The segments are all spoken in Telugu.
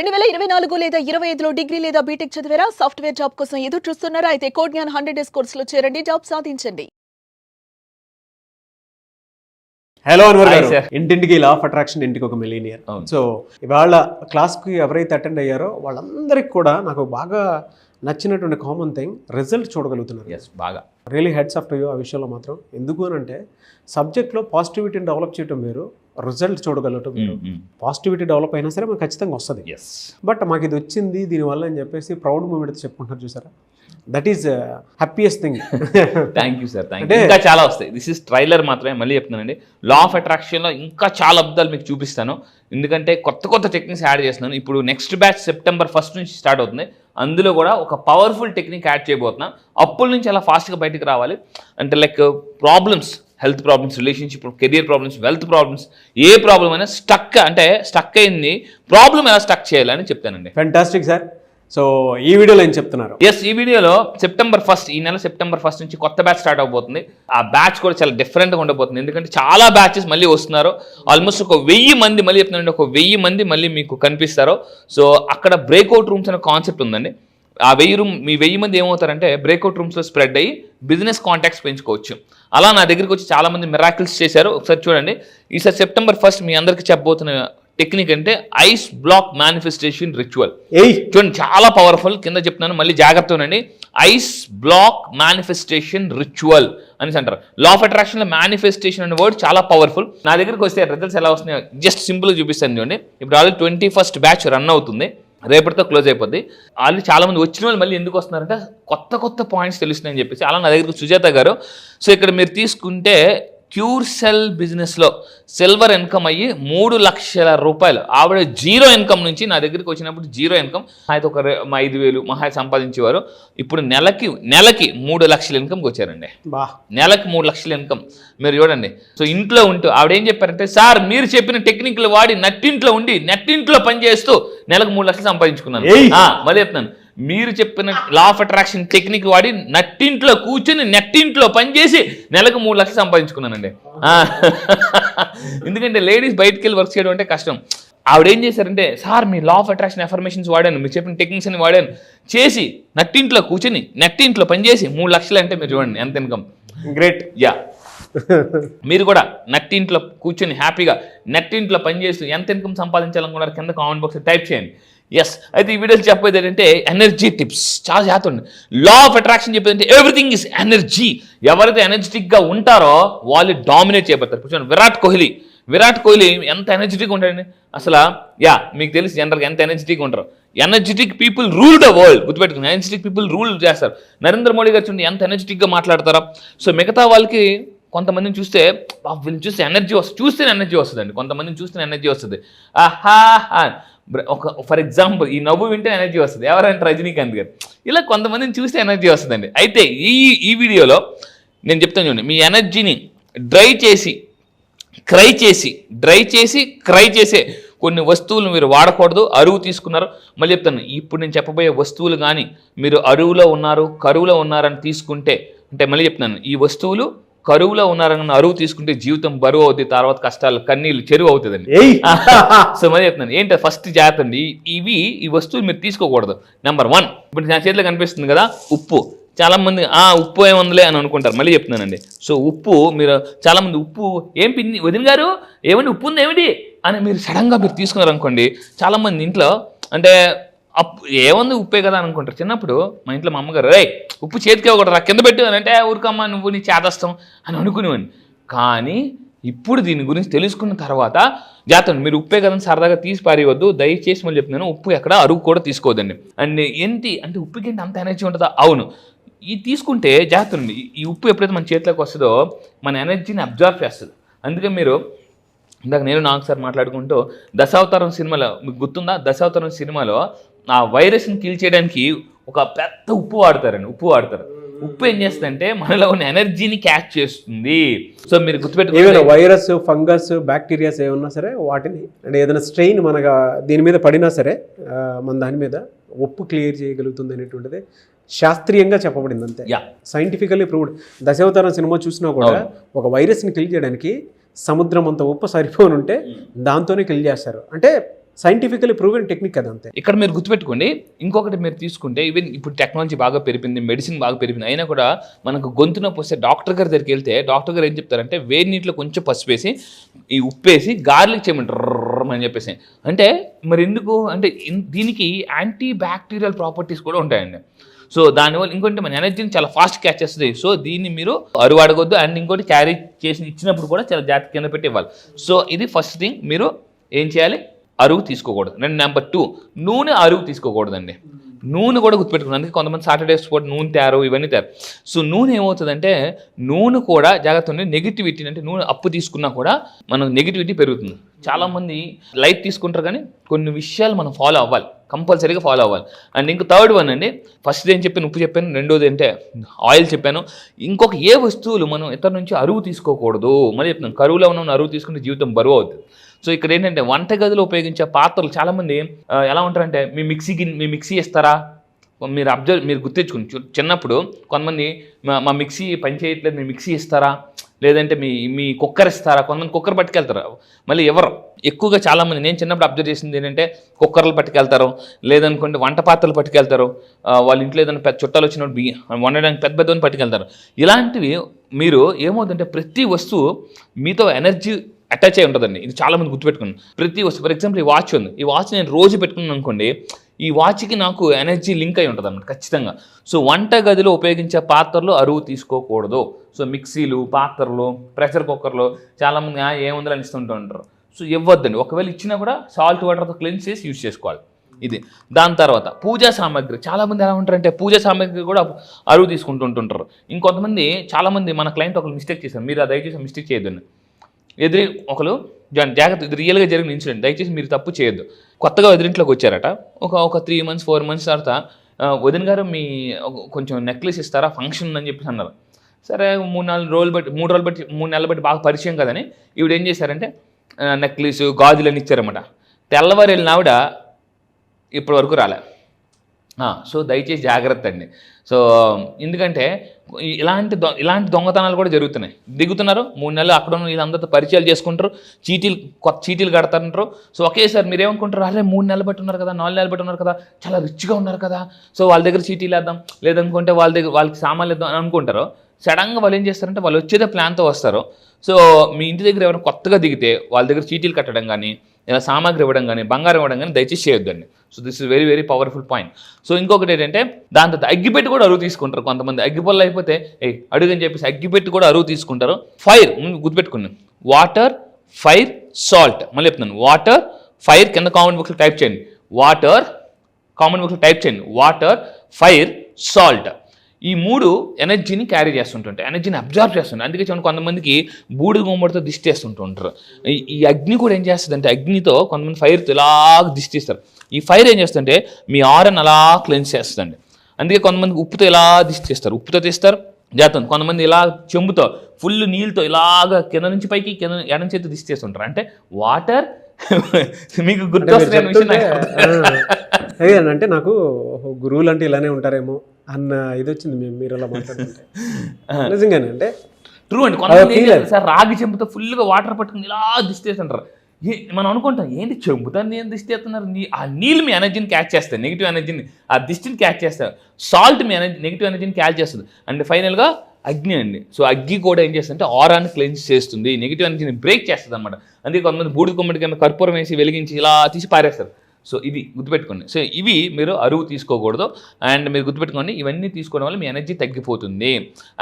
2024 లేదా 25లో డిగ్రీ లేదా బీటెక్ చదివారా? సాఫ్ట్వేర్ జాబ్ కోసం ఎదురు చూస్తున్నారా? అయితే కోడ్ జ్ఞాన్ 100 డేస్ కోర్సులో చేరండి, జాబ్ సాధించండి. హలో అన్వర్ గారు, ఇంటింటికి లా ఆఫ్ అట్రాక్షన్, ఇంటికి ఒక మిలీనియర్. సో ఇవాళ క్లాస్కి ఎవరైతే అటెండ్ అయ్యారో వాళ్ళందరికీ కూడా నాకు బాగా నచ్చినటువంటి కామన్ థింగ్, రిజల్ట్ చూడగలుగుతున్నారు. బాగా really hats off to you ఆ విషయంలో మాత్రం. ఎందుకు అని అంటే సబ్జెక్ట్లో పాజిటివిటీని డెవలప్ చేయడం మీరు, రిజల్ట్ చూడగలగటం మీరు. పాజిటివిటీ డెవలప్ అయినా సరే మాకు ఖచ్చితంగా వస్తుంది. బట్ మాకు ఇది వచ్చింది దీనివల్ల అని చెప్పేసి ప్రౌడ్ మూమెంట్ చెప్పుకుంటున్నారు చూసారా, that is happiest thing. Thank you sir, thank you. ఇంకా చాలా వస్తాయి. దిస్ ఇస్ ట్రైలర్ మాత్రమే, మళ్ళీ చెప్తున్నానండి. లా ఆఫ్ అట్రాక్షన్లో ఇంకా చాలా అద్భుతాలు మీకు చూపిస్తాను, ఎందుకంటే కొత్త కొత్త టెక్నిక్స్ యాడ్ చేస్తున్నాను. ఇప్పుడు నెక్స్ట్ బ్యాచ్ September 1 నుంచి స్టార్ట్ అవుతుంది. అందులో కూడా ఒక పవర్ఫుల్ టెక్నిక్ యాడ్ చేయబోతున్నా. అప్పుల నుంచి అలా ఫాస్ట్గా బయటకు రావాలి అంటే, like problems, health problems, relationship, career problems, wealth problems, ఏ ప్రాబ్లం అయినా స్టక్ అయింది ప్రాబ్లం ఎలా స్టక్ చేయాలని చెప్తానండి. Fantastic sir. సో ఈ వీడియోలో ఏం చెప్తున్నారు? ఈ వీడియోలో September 1, ఈ నెల September 1 నుంచి కొత్త బ్యాచ్ స్టార్ట్ అవబోతుంది. ఆ బ్యాచ్ కూడా చాలా డిఫరెంట్గా ఉండబోతుంది, ఎందుకంటే చాలా బ్యాచెస్ మళ్ళీ వస్తున్నారు. ఆల్మోస్ట్ ఒక 1000 మంది, మళ్ళీ చెప్తున్నానండి, ఒక 1000 మంది మళ్ళీ మీకు కనిపిస్తారు. సో అక్కడ బ్రేక్అవుట్ రూమ్స్ అనే కాన్సెప్ట్ ఉందండి. ఆ 1000 మంది ఏమవుతారంటే బ్రేక్అవుట్ రూమ్స్లో స్ప్రెడ్ అయ్యి బిజినెస్ కాంటాక్ట్స్ పెంచుకోవచ్చు. అలా నా దగ్గరికి వచ్చి చాలామంది మిరాకిల్స్ చేశారు. ఒకసారి చూడండి. ఈసారి September 1 మీ అందరికీ చెప్పబోతున్న టెక్నిక్ అంటే ఐస్ బ్లాక్ మేనిఫెస్టేషన్ రిచువల్. చూడండి, చాలా పవర్ఫుల్. కింద చెప్తున్నాను, మళ్ళీ జాగ్రత్త ఉండండి. ఐస్ బ్లాక్ మేనిఫెస్టేషన్ రిచువల్ అని అంటారు. లా ఆఫ్ అట్రాక్షన్లో మేనిఫెస్టేషన్ అనే వర్డ్ చాలా పవర్ఫుల్. నా దగ్గరికి వస్తే రిజల్ట్స్ ఎలా వస్తున్నాయో జస్ట్ సింపుల్గా చూపిస్తాను చూడండి. ఇప్పుడు ఆల్రెడీ 21st బ్యాచ్ రన్ అవుతుంది, రేపటితో క్లోజ్ అయిపోద్ది. ఆల్రెడీ చాలా మంది వచ్చిన వాళ్ళు మళ్ళీ ఎందుకు వస్తున్నారంటే కొత్త కొత్త పాయింట్స్ తెలుస్తున్నాయని చెప్పేసి. అలా నా దగ్గర సుజాత గారు. సో ఇక్కడ మీరు తీసుకుంటే క్యూర్ సెల్ బిజినెస్లో సిల్వర్ ఇన్కమ్ అయ్యి 3 లక్షల రూపాయలు. ఆవిడ జీరో ఇన్కమ్ నుంచి నా దగ్గరికి వచ్చినప్పుడు జీరో ఇన్కమ్, అయితే ఒక 5,000 మహా సంపాదించేవారు. ఇప్పుడు నెలకి 3 లక్షల ఇన్కమ్కి వచ్చారండి. నెలకి 3 లక్షల ఇన్కమ్ మీరు చూడండి. సో ఇంట్లో ఉంటూ ఆవిడ ఏం చెప్పారంటే, సార్ మీరు చెప్పిన టెక్నిక్లు వాడి నట్టింట్లో ఉండి నెట్టింట్లో పనిచేస్తూ నెలకు 3 లక్షలు సంపాదించుకున్నాను. మళ్ళీ చెప్తున్నాను, మీరు చెప్పిన లా ఆఫ్ అట్రాక్షన్ టెక్నిక్ వాడి నట్టింట్లో కూర్చొని నెట్టింట్లో పనిచేసి నెలకు 3 లక్షలు సంపాదించుకున్నానండి. ఎందుకంటే లేడీస్ బయటికి వెళ్ళి వర్క్ చేయడం అంటే కష్టం. ఆవిడ ఏం చేశారంటే, sir me law of attraction affirmations వాడాను, మీరు చెప్పిన టెక్నిక్స్ అని వాడాను, చేసి నట్టింట్లో కూర్చొని నెట్టింట్లో పనిచేసి 3 లక్షలు అంటే మీరు చూడండి ఎంత ఇన్కమ్. గ్రేట్. యా, మీరు కూడా నట్టింట్లో కూర్చొని హ్యాపీగా నెట్టింట్లో పనిచేస్తూ ఎంత ఇన్కమ్ సంపాదించాలనుకున్నారు కింద కామెంట్ బాక్స్ టైప్ చేయండి. అయితే ఈ వీడియోస్ చెప్పేది ఏంటంటే ఎనర్జీ టిప్స్. చాలా జాగ్రత్త. లా ఆఫ్ అట్రాక్షన్ చెప్పేది అంటే ఎవ్రీథింగ్ ఇస్ ఎనర్జీ. ఎవరైతే ఎనర్జెటిక్గా ఉంటారో వాళ్ళు డామినేట్ చేయబడతారు. కూర్చోండి, విరాట్ కోహ్లీ ఎంత ఎనర్జెటిక్గా ఉంటాడండి అసలు. మీకు తెలిసి జనరల్గా ఎంత ఎనర్జెటిక్గా ఉంటారు. Energetic people rule the world. గుర్తుపెట్టుకుని, ఎనర్జెటిక్ పీపుల్ రూల్ చేస్తారు. నరేంద్ర మోడీ గారు చూడండి ఎంత ఎనర్జెటిక్గా మాట్లాడతారా. సో మిగతా వాళ్ళకి కొంతమందిని చూస్తే వీళ్ళని చూస్తే ఎనర్జీ వస్తుంది, చూస్తేనే ఎనర్జీ వస్తుందండి. కొంతమందిని చూస్తేనే ఎనర్జీ వస్తుంది. ఫర్ ఎగ్జాంపుల్ ఈ వింటే ఎనర్జీ వస్తుంది. ఎవరంటే రజనీకాంత్ గారు. ఇలా కొంతమందిని చూస్తే ఎనర్జీ వస్తుందండి. అయితే ఈ వీడియోలో నేను చెప్తాను చూడండి, మీ ఎనర్జీని డ్రై చేసి క్రై చేసే కొన్ని వస్తువులు మీరు వాడకూడదు. అరువు తీసుకున్నారు, మళ్ళీ చెప్తాను, ఇప్పుడు నేను చెప్పబోయే వస్తువులు కానీ మీరు అరువులో ఉన్నారు, కరువులో ఉన్నారని తీసుకుంటే, అంటే మళ్ళీ చెప్తున్నాను, ఈ వస్తువులు కరువులో ఉన్నారన్న అరువు తీసుకుంటే జీవితం బరువు అవుతుంది, తర్వాత కష్టాలు కన్నీళ్ళు చెరువు అవుతుందండి. సో మరి చెప్తున్నాను ఏంటో ఫస్ట్ జాగ్రత్త అండి. ఈ వస్తువులు మీరు తీసుకోకూడదు. నెంబర్ 1, ఇప్పుడు నా చేతిలో కనిపిస్తుంది కదా ఉప్పు. చాలా మంది ఉప్పు ఏముందిలే అని అనుకుంటారు. మళ్ళీ చెప్తున్నానండి, సో ఉప్పు మీరు చాలా మంది ఉప్పు ఏం పిన్ని వదిన గారు ఏమండి ఉప్పు ఉంది ఏమిటి అని మీరు సడన్గా మీరు తీసుకున్నారు అనుకోండి. చాలామంది ఇంట్లో అంటే ఏముంది ఉప్పే కదా అని అనుకుంటారు. చిన్నప్పుడు మా ఇంట్లో మా అమ్మగారు ఉప్పు చేతికి ఇవ్వకూడదు, కింద పెట్టు అని అంటే ఊరికమ్మా నువ్వు నీ చేదస్తాం అని అనుకునేవాడిని. కానీ ఇప్పుడు దీని గురించి తెలుసుకున్న తర్వాత జాగ్రత్త, మీరు ఉప్పే కదని సరదాగా తీసి పారేయవద్దు. దయచేసి మళ్ళీ చెప్తున్నాను, ఉప్పు ఎక్కడ అరుగు కూడా తీసుకోవద్దండి. అండ్ ఏంటి అంటే ఉప్పుకి ఏంటి అంత ఎనర్జీ ఉంటుందా? అవును, ఇది తీసుకుంటే జాగ్రత్త అండి. ఈ ఉప్పు ఎప్పుడైతే మన చేతిలోకి వస్తుందో మన ఎనర్జీని అబ్జర్వ్ చేస్తుంది. అందుకే మీరు ఇందాక నేను నాకు సార్ మాట్లాడుకుంటూ దశావతారం సినిమాలో మీకు గుర్తుందా? దశావతారం సినిమాలో ఆ వైరస్ని కిల్ చేయడానికి ఒక పెద్ద ఉప్పు వాడతారు. ఉప్పు ఏం చేస్తుందంటే మనలో ఉన్న ఎనర్జీని క్యాచ్ చేస్తుంది. సో మీరు గుర్తుపెట్టుకోవాలి, వైరస్, ఫంగస్, బ్యాక్టీరియాస్ ఏమన్నా సరే వాటిని అంటే ఏదైనా స్ట్రెయిన్ మనకు దీని మీద పడినా సరే మన దాని మీద ఉప్పు క్లియర్ చేయగలుగుతుంది అనేటువంటిది శాస్త్రీయంగా చెప్పబడింది. అంతే, సైంటిఫికల్లీ ప్రూవ్డ్. దశావతారం సినిమా చూసినా కూడా ఒక వైరస్ని కిల్ చేయడానికి సముద్రం అంత ఉప్పు సరిపోనుంటే దాంతోనే కిల్ చేస్తారు. అంటే సైంటిఫికలీ ప్రూవెన్ టెక్నిక్ అది అంతే. ఇక్కడ మీరు గుర్తుపెట్టుకోండి, ఇంకొకటి మీరు తీసుకుంటే ఈవెన్ ఇప్పుడు టెక్నాలజీ బాగా పెరిగింది, మెడిసిన్ బాగా పెరిగింది, అయినా కూడా మనకు గొంతు నొప్పి వస్తే డాక్టర్ గారి దగ్గరికి వెళ్తే డాక్టర్ గారు ఏం చెప్తారంటే వేడి నీటిలో కొంచెం పసుపు వేసి ఈ ఉప్పేసి గార్లిక్ చేయమంటారు అని చెప్పేసి. అంటే మరి ఎందుకు అంటే దీనికి యాంటీ బ్యాక్టీరియల్ ప్రాపర్టీస్ కూడా ఉంటాయండి. సో దానివల్ల ఇంకోటి మన ఎనర్జీని చాలా ఫాస్ట్ క్యాచ్ చేస్తుంది. సో దీన్ని మీరు అరువు అడగొద్దు, అండ్ ఇంకోటి క్యారీ చేసి ఇచ్చినప్పుడు కూడా చాలా జాగ్రత్త కింద పెట్టి ఇవ్వాలి. సో ఇది ఫస్ట్ థింగ్, మీరు ఏం చేయాలి, అరువు తీసుకోకూడదు. అండ్ నెంబర్ 2, నూనె అరువు తీసుకోకూడదండి. నూనె కూడా గుర్తుపెట్టుకున్నాను, అందుకే కొంతమంది సాటర్డేస్ పూట నూనె తయారు ఇవన్నీ తయారు. సో నూనె ఏమవుతుందంటే నూనె కూడా జాగ్రత్త ఉంది, నెగిటివిటీ అంటే నూనె అప్పు తీసుకున్నా కూడా మనకు నెగిటివిటీ పెరుగుతుంది. చాలామంది లైట్ తీసుకుంటారు, కానీ కొన్ని విషయాలు మనం ఫాలో అవ్వాలి, కంపల్సరీగా ఫాలో అవ్వాలి. అండ్ ఇంకో థర్డ్ వన్ అండి, ఫస్ట్ ఏం చెప్పాను, ఉప్పు చెప్పాను, రెండోది అంటే ఆయిల్ చెప్పాను. ఇంకొక ఏ వస్తువులు మనం ఇతర నుంచి అరువు తీసుకోకూడదు మరి చెప్తున్నాను. కరువులో ఉన్న అరువు తీసుకుంటే జీవితం బరువు అవుతుంది. సో ఇక్కడ ఏంటంటే వంటగదిలో ఉపయోగించే పాత్రలు చాలామంది ఎలా ఉంటారంటే మీ మిక్సీ ఇస్తారా, మీరు గుర్తించుకుని చిన్నప్పుడు కొంతమంది మా మిక్సీ పని చేయట్లేదు, మీ మిక్సీ ఇస్తారా, లేదంటే మీ కుక్కర్ ఇస్తారా, కొంతమంది కుక్కర్ పట్టుకెళ్తారు. మళ్ళీ ఎవరు ఎక్కువగా చాలామంది నేను చిన్నప్పుడు అబ్జర్వ్ చేసింది ఏంటంటే కుక్కర్లు పట్టుకెళ్తారు, లేదనుకోండి వంట పాత్రలు పట్టుకెళ్తారు, వాళ్ళ ఇంట్లో ఏదైనా చుట్టాలు వచ్చినప్పుడు వండడానికి పెద్ద పెద్దవని పట్టుకెళ్తారు. ఇలాంటివి మీరు ఏమవుతుందంటే ప్రతి వస్తువు మీతో ఎనర్జీ అటాచ్ అయి ఉంటుందండి. ఇది చాలామంది గుర్తుపెట్టుకున్నాను. ప్రతి వస్తువు, ఫర్ ఎగ్జాంపుల్ ఈ వాచ్ ఉంది, ఈ వాచ్ నేను రోజు పెట్టుకున్నాను అనుకోండి, ఈ వాచ్కి నాకు ఎనర్జీ లింక్ అయి ఉంటుంది అన్నమాట ఖచ్చితంగా. సో వంట గదిలో ఉపయోగించే పాత్రలు అరువు తీసుకోకూడదు. సో మిక్సీలు, పాత్రలు, ప్రెషర్ కుక్కర్లు చాలామంది ఏముందని అనిస్తుంటూ ఉంటారు. సో ఇవ్వద్దండి. ఒకవేళ ఇచ్చినా కూడా సాల్ట్ వాటర్తో క్లీన్స్ చేసి యూజ్ చేసుకోవాలి. ఇది దాని తర్వాత పూజా సామాగ్రి. చాలామంది ఎలా ఉంటారంటే పూజా సామాగ్రి కూడా అరువు తీసుకుంటుంటుంటారు. ఇంకొంతమంది చాలామంది మన క్లయింట్ ఒకరు మిస్టేక్ చేశారు, మీరు దయచేసి మిస్టేక్ చేయొద్దండి. ఒకరు జాగ్రత్త, ఇది రియల్గా జరిగిన ఇన్సిడెంట్, దయచేసి మీరు తప్పు చేయొద్దు. కొత్తగా ఎదురింట్లోకి వచ్చారట, ఒక 3 months 4 months తర్వాత వదిన గారు మీ కొంచెం నెక్లెస్ ఇస్తారా, ఫంక్షన్ ఉందని చెప్పేసి అన్నారు. సరే 3 నెలలు బట్టి బాగా పరిచయం కదని ఈవిడ ఏం చేశారంటే నెక్లెస్ గాజులని ఇచ్చారన్నమాట. తెల్లవారు వెళ్ళిన ఆవిడ ఇప్పటి వరకు రాలే. సో దయచేసి జాగ్రత్త అండి. సో ఎందుకంటే ఇలాంటి దొంగతనాలు కూడా జరుగుతున్నాయి. దిగుతున్నారు 3 నెలలు అక్కడ ఉన్న వీళ్ళందరితో పరిచయాలు చేసుకుంటారు, కొత్త చీటీలు కడతారంటారు. సో ఒకేసారి మీరు ఏమనుకుంటారు, అరే 3 నెలలు బట్టి ఉన్నారు కదా, 4 నెలలు బట్టి ఉన్నారు కదా, చాలా రిచ్గా ఉన్నారు కదా, సో వాళ్ళ దగ్గర చీటీలు వేద్దాం, లేదనుకుంటే వాళ్ళకి సామాన్లు వేద్దాం అని అనుకుంటారు. సడన్గా వాళ్ళు ఏం చేస్తారంటే వాళ్ళు వచ్చేదే ప్లాన్తో వస్తారు. సో మీ ఇంటి దగ్గర ఎవరైనా కొత్తగా దిగితే వాళ్ళ దగ్గర చీటీలు కట్టడం కానీ, ఇలా సామాగ్రి ఇవ్వడం కానీ, బంగారం ఇవ్వడం కానీ దయచేసి చేయొద్దండి. So this is very very powerful point. So ఇంకొకటి ఏంటంటే దాని తర్వాత అగ్గిపెట్టి కూడా అరువు తీసుకుంటారు. కొంతమంది అగ్గిపొల్ల అయిపోతే అడుగని చెప్పేసి అగ్గిపెట్టి కూడా అరువు తీసుకుంటారు. ఫైర్ గుర్తుపెట్టుకున్నాను, వాటర్, ఫైర్, సాల్ట్. మళ్ళీ చెప్తున్నాను, వాటర్, ఫైర్, కింద కామెంట్ బాక్స్లో టైప్ చేయండి, వాటర్, ఫైర్, సాల్ట్. ఈ 3 ఎనర్జీని క్యారీ చేస్తుంటుంటాయి, ఎనర్జీని అబ్జర్వ్ చేస్తుంటాయి. అందుకే చూడండి కొంతమందికి బూడిద గుమ్మడితో దిష్టి వేస్తుంటుంటారు. ఈ అగ్ని కూడా ఏం చేస్తుంది అంటే అగ్నితో కొంతమంది ఫైర్తో ఇలాగ దిష్టి ఇస్తారు. ఈ ఫైర్ ఏం చేస్తుంటే మీ ఆరని అలా క్లెన్స్ చేస్తుందండి. అందుకే కొంతమంది ఉప్పుతో ఇలా దిష్టి తీస్తారు, ఉప్పుతో తీస్తారు జాగ్రత్త. కొంతమంది ఇలా చెంబుతో ఫుల్ నీళ్ళతో ఇలాగ కింద నుంచి పైకి ఎడం చేతి దిష్టి చేస్తుంటారు. అంటే వాటర్ మీకు గుర్తొస్తుంది అంటే నాకు గురువులు అంటే ఇలానే ఉంటారేమో అన్న ఇది వచ్చింది మీరు అలా మాట్లాడుతుంటే. నిజంగానే అంటే ట్రూ అండి. కొంతమంది సార్ రాగి చెంబుతో ఫుల్గా వాటర్ పట్టుకుని ఇలా దిష్టి చేస్తుంటారు. మనం అనుకుంటాం ఏంటి చెంబుతా నేను దిష్టి చేస్తున్నారు, ఆ నీళ్ళు మీ ఎనర్జీని క్యాచ్ చేస్తాయి, నెగిటివ్ ఎనర్జీని, ఆ దిష్టిని క్యాచ్ చేస్తారు. సాల్ట్ మీ నెగిటివ్ ఎనర్జీని క్యాచ్ చేస్తుంది. అండ్ ఫైనల్గా అగ్ని అండి. సో అగ్ని కూడా ఏం చేస్తుందంటే ఆరాన్ని క్లెన్స్ చేస్తుంది, నెగిటివ్ ఎనర్జీని బ్రేక్ చేస్తుంది అనమాట. అందుకే కొంతమంది బూడిద కొమ్మడి కింద కర్పూరం వేసి వెలిగించి ఇలా తీసి పారేస్తారు. సో ఇది గుర్తుపెట్టుకోండి. సో ఇవి మీరు అరువు తీసుకోకూడదు. అండ్ మీరు గుర్తుపెట్టుకోండి, ఇవన్నీ తీసుకోవడం వల్ల మీ ఎనర్జీ తగ్గిపోతుంది.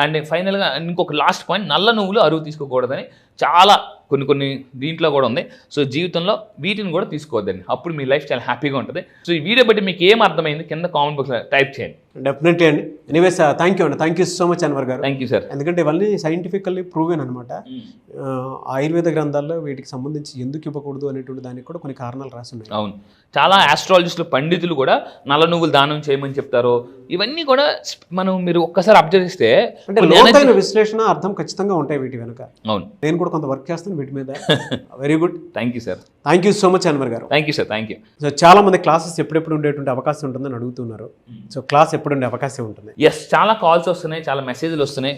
అండ్ ఫైనల్గా ఇంకొక లాస్ట్ పాయింట్, నల్ల నువ్వులు అరువు తీసుకోకూడదని చాలా కొన్ని దీంట్లో కూడా ఉంది. సో జీవితంలో వీటిని కూడా తీసుకోవద్దండి, అప్పుడు మీ లైఫ్ చాలా హ్యాపీగా ఉంటుంది. సో ఈ వీడియో బట్టి మీకు ఏం అర్థమైంది కింద కామెంట్ బాక్స్లో టైప్ చేయండి. డెఫినెట్లీ అండి. ఎనీవేస్ థ్యాంక్ యూ అండి, thank you so much Anwar garu. Thank you sir. ఎందుకంటే ఇవన్నీ సైంటిఫికల్లీ ప్రూవెన్ అనమాట. ఆయుర్వేద గ్రంథాల్లో వీటికి సంబంధించి ఎందుకు ఇవ్వకూడదు అనేటువంటి దానికి కూడా కొన్ని కారణాలు రాసి ఉన్నాయి. అవును, చాలా ఆస్ట్రాలజిస్టులు పండితులు కూడా నల్ల నువ్వులు దానం చేయమని చెప్తారు. ఇవన్నీ కూడా మీరు ఒక్కసారి అబ్జర్వ్ చేస్తే అంటే లోతైన విశ్లేషణ అర్థం ఖచ్చితంగా ఉంటాయి వీటి వెనుక. అవును, నేను కూడా కొంత వర్క్ చేస్తాను వీటి మీద. Very good, thank you sir. Thank you so much Anwar garu. Thank you sir, thank you. So చాలా మంది క్లాసెస్ ఎప్పుడెప్పుడు ఉండేటువంటి అవకాశం ఉంటుందని అడుగుతున్నారు. సో క్లాస్ ఎప్పుడు ఉండే అవకాశం ఉంటుంది? ఎస్, చాలా కాల్స్ వస్తున్నాయి, చాలా మెసేజ్లు వస్తున్నాయి,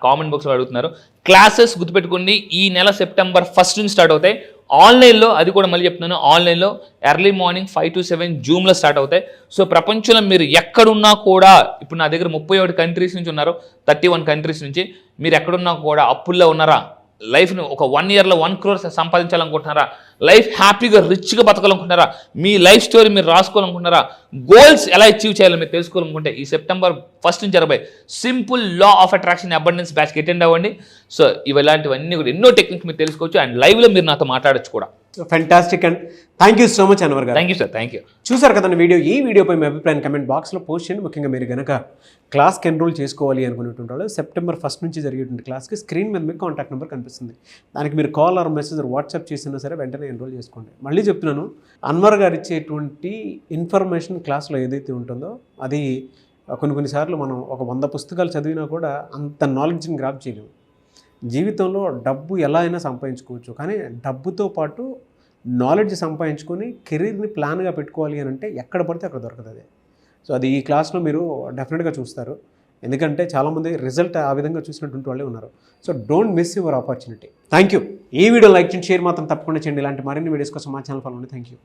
కామెంట్ బాక్స్లో అడుగుతున్నారు. క్లాసెస్ గుర్తుపెట్టుకోండి, ఈ నెల September 1st నుంచి స్టార్ట్ అవుతాయి. ఆన్లైన్లో అది కూడా మళ్ళీ చెప్తున్నాను, ఆన్లైన్లో ఎర్లీ మార్నింగ్ 5 to 7 జూమ్లో స్టార్ట్ అవుతాయి. సో ప్రపంచంలో మీరు ఎక్కడున్నా కూడా, ఇప్పుడు నా దగ్గర 31 కంట్రీస్ నుంచి ఉన్నారు, 31 కంట్రీస్ నుంచి, మీరు ఎక్కడున్నా కూడా అప్పుల్లో ఉన్నారా, లైఫ్ని ఒక 1 yearలో 1 crore సంపాదించాలనుకుంటున్నారా, లైఫ్ హ్యాపీగా రిచ్గా బతకాలనుకుంటున్నారా, మీ లైఫ్ స్టోరీ మీరు రాసుకోవాలనుకుంటున్నారా, గోల్స్ ఎలా అచీవ్ చేయాలో మీరు తెలుసుకోవాలనుకుంటే ఈ September 1st నుంచి 20 simple law of attraction abundance బ్యాచ్కి అటెండ్ అవ్వండి. సో ఇలాంటివన్నీ కూడా ఎన్నో టెక్నిక్స్ మీరు తెలుసుకోవచ్చు అండ్ లైవ్లో మీరు నాతో మాట్లాడచ్చు కూడా. Fantastic and thank you so much Anwar garu. Thank you sir, thank you. చూసారు కదండి వీడియో. ఈ వీడియోపై మీ అభిప్రాయం కమెంట్ బాక్స్లో పోస్ట్ చేయండి. ముఖ్యంగా మీరు కనుక క్లాస్కి ఎన్రోల్ చేసుకోవాలి అనుకునేటువంటి వాళ్ళు September 1st నుంచి జరిగేటువంటి క్లాస్కి స్క్రీన్ మీద మీకు కాంటాక్ట్ నెంబర్ కనిపిస్తుంది. దానికి మీరు కాల్ ఆర్ మెసేజ్ వాట్సాప్ చేసినా సరే వెంటనే ఎన్రోల్ చేసుకోండి. మళ్ళీ చెప్తున్నాను, అన్వర్ గారు ఇచ్చేటువంటి ఇన్ఫర్మేషన్ క్లాస్లో ఏదైతే ఉంటుందో అది కొన్నిసార్లు మనం ఒక 100 పుస్తకాలు చదివినా కూడా అంత నాలెడ్జ్ని గ్రాప్ చేయలేము. జీవితంలో డబ్బు ఎలా అయినా సంపాదించుకోవచ్చు, కానీ డబ్బుతో పాటు నాలెడ్జ్ సంపాదించుకొని కెరీర్ని ప్లాన్గా పెట్టుకోవాలి అని అంటే ఎక్కడ పడితే అక్కడ దొరకదు. సో అది ఈ క్లాస్లో మీరు డెఫినెట్గా చూస్తారు, ఎందుకంటే చాలామంది రిజల్ట్ ఆ విధంగా చూసినటువంటి వాళ్ళే ఉన్నారు. So don't miss your opportunity. Thank you. ఈ వీడియో లైక్ చేయండి, షేర్ మాత్రం తప్పకుండా చేయండి. ఇలాంటి మరిన్ని వీడియోస్ కోసం మా ఛానల్ ఫాలో అవ్వండి. Thank you.